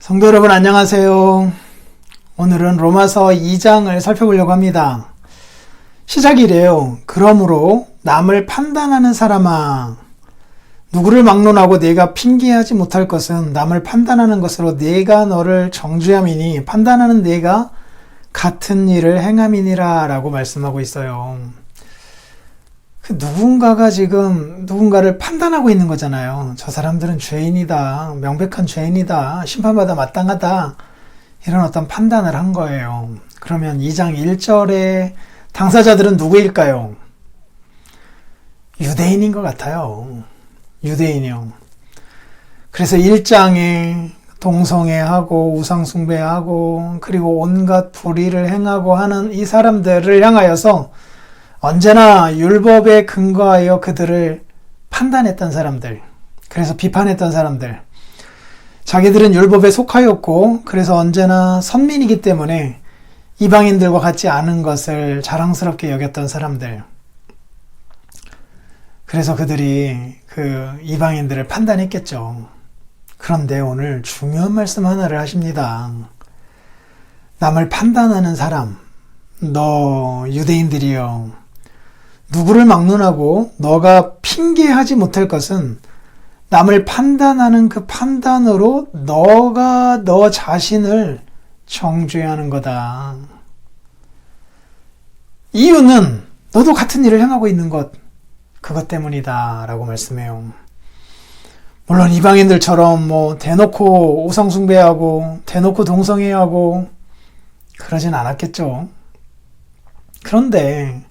성도 여러분 안녕하세요. 오늘은 로마서 2장을 살펴보려고 합니다. 시작이래요. 그러므로 남을 판단하는 사람아, 누구를 막론하고 내가 핑계하지 못할 것은 남을 판단하는 것으로 내가 너를 정죄함이니 판단하는 내가 같은 일을 행함이니라 라고 말씀하고 있어요. 누군가가 지금 누군가를 판단하고 있는 거잖아요. 저 사람들은 죄인이다, 명백한 죄인이다, 심판받아 마땅하다, 이런 어떤 판단을 한 거예요. 그러면 2장 1절의 당사자들은 누구일까요? 유대인인 것 같아요. 유대인이요. 그래서 1장에 동성애하고 우상숭배하고 그리고 온갖 불의를 행하고 하는 이 사람들을 향하여서 언제나 율법에 근거하여 그들을 판단했던 사람들, 그래서 비판했던 사람들, 자기들은 율법에 속하였고 그래서 언제나 선민이기 때문에 이방인들과 같지 않은 것을 자랑스럽게 여겼던 사람들, 그래서 그들이 그 이방인들을 판단했겠죠. 그런데 오늘 중요한 말씀 하나를 하십니다. 남을 판단하는 사람, 너 유대인들이여, 누구를 막론하고 너가 핑계하지 못할 것은 남을 판단하는 그 판단으로 너가 너 자신을 정죄하는 거다. 이유는 너도 같은 일을 행하고 있는 것, 그것 때문이다 라고 말씀해요. 물론 이방인들처럼 대놓고 우상숭배하고 대놓고 동성애하고 그러진 않았겠죠. 그런데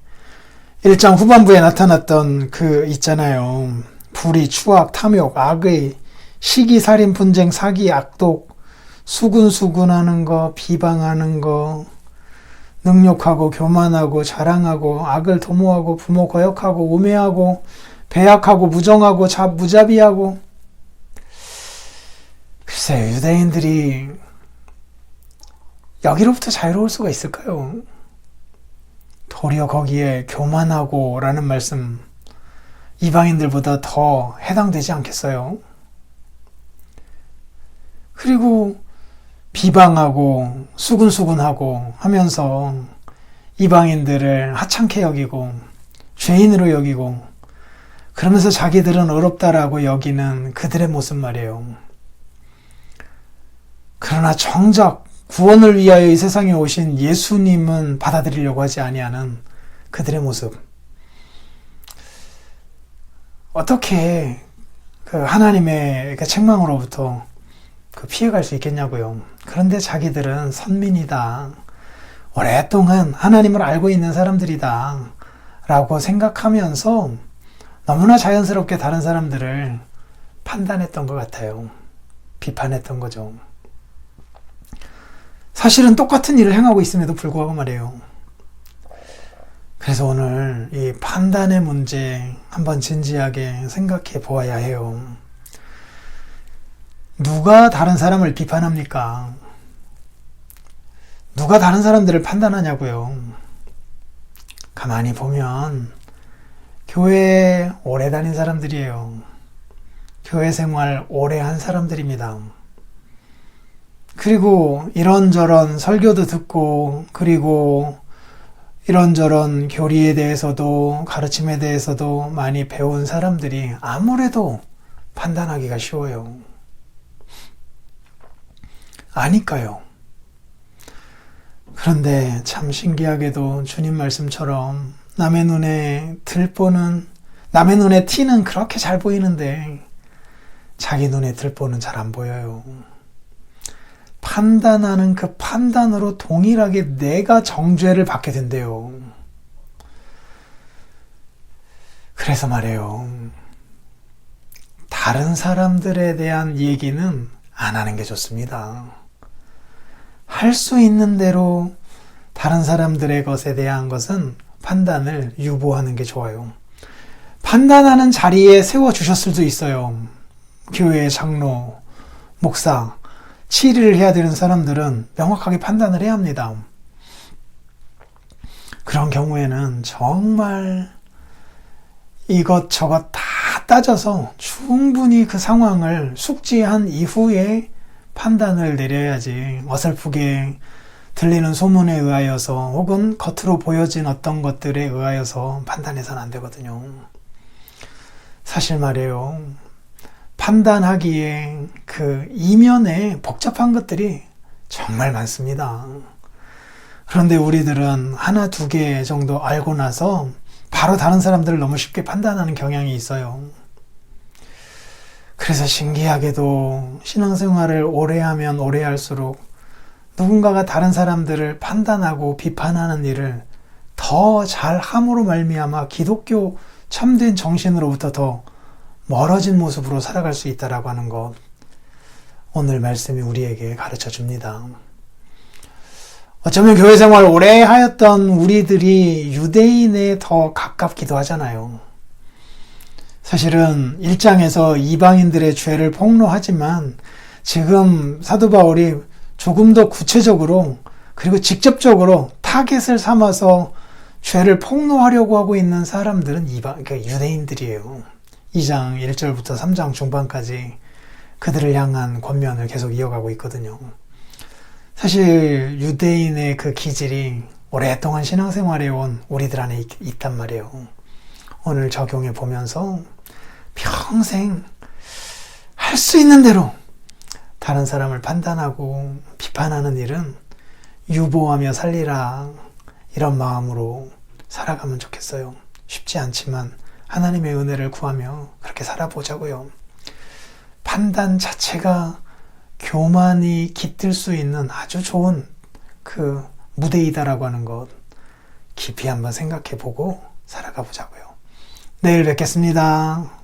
1장 후반부에 나타났던 그 있잖아요. 불의, 추악, 탐욕, 악의, 시기, 살인, 분쟁, 사기, 악독, 수군수군하는 거, 비방하는 거, 능욕하고 교만하고 자랑하고 악을 도모하고 부모 거역하고 우매하고 배약하고 무정하고 무자비하고. 글쎄요, 유대인들이 여기로부터 자유로울 수가 있을까요? 도리어 거기에 교만하고 라는 말씀, 이방인들보다 더 해당되지 않겠어요? 그리고 비방하고 수군수군하고 하면서 이방인들을 하찮게 여기고 죄인으로 여기고 그러면서 자기들은 의롭다라고 여기는 그들의 모습 말이에요. 그러나 정작 구원을 위하여 이 세상에 오신 예수님은 받아들이려고 하지 아니하는 그들의 모습. 어떻게 그 하나님의 책망으로부터 피해갈 수 있겠냐고요. 그런데 자기들은 선민이다, 오랫동안 하나님을 알고 있는 사람들이다 라고 생각하면서 너무나 자연스럽게 다른 사람들을 판단했던 것 같아요. 비판했던 거죠. 사실은 똑같은 일을 행하고 있음에도 불구하고 말이에요. 그래서 오늘 이 판단의 문제 한번 진지하게 생각해 보아야 해요. 누가 다른 사람을 비판합니까? 누가 다른 사람들을 판단하냐고요. 가만히 보면 교회에 오래 다닌 사람들이에요. 교회 생활 오래 한 사람들입니다. 그리고 이런저런 설교도 듣고 그리고 이런저런 교리에 대해서도 가르침에 대해서도 많이 배운 사람들이 아무래도 판단하기가 쉬워요. 아니까요. 그런데 참 신기하게도 주님 말씀처럼 남의 눈에 티는 그렇게 잘 보이는데 자기 눈에 들보는 잘 안 보여요. 판단하는 그 판단으로 동일하게 내가 정죄를 받게 된대요. 그래서 말이에요. 다른 사람들에 대한 얘기는 안 하는 게 좋습니다. 할 수 있는 대로 다른 사람들의 것에 대한 것은 판단을 유보하는 게 좋아요. 판단하는 자리에 세워주셨을 수도 있어요. 교회 장로, 목사, 치리를 해야 되는 사람들은 명확하게 판단을 해야 합니다. 그런 경우에는 정말 이것저것 다 따져서 충분히 그 상황을 숙지한 이후에 판단을 내려야지 어설프게 들리는 소문에 의하여서 혹은 겉으로 보여진 어떤 것들에 의하여서 판단해서는 안 되거든요. 사실 말이에요. 판단하기에 그 이면에 복잡한 것들이 정말 많습니다. 그런데 우리들은 하나, 두 개 정도 알고 나서 바로 다른 사람들을 너무 쉽게 판단하는 경향이 있어요. 그래서 신기하게도 신앙생활을 오래 하면 오래 할수록 누군가가 다른 사람들을 판단하고 비판하는 일을 더 잘함으로 말미암아 기독교 참된 정신으로부터 더 멀어진 모습으로 살아갈 수 있다라고 하는 것, 오늘 말씀이 우리에게 가르쳐 줍니다. 어쩌면 교회 생활 오래 하였던 우리들이 유대인에 더 가깝기도 하잖아요. 사실은 1장에서 이방인들의 죄를 폭로하지만 지금 사도 바울이 조금 더 구체적으로 그리고 직접적으로 타겟을 삼아서 죄를 폭로하려고 하고 있는 사람들은 그러니까 유대인들이에요. 2장 1절부터 3장 중반까지 그들을 향한 권면을 계속 이어가고 있거든요. 사실 유대인의 그 기질이 오랫동안 신앙생활에 온 우리들 안에 있단 말이에요. 오늘 적용해 보면서 평생 할 수 있는 대로 다른 사람을 판단하고 비판하는 일은 유보하며 살리라, 이런 마음으로 살아가면 좋겠어요. 쉽지 않지만 하나님의 은혜를 구하며 그렇게 살아보자고요. 판단 자체가 교만이 깃들 수 있는 아주 좋은 그 무대이다라고 하는 것 깊이 한번 생각해 보고 살아가 보자고요. 내일 뵙겠습니다.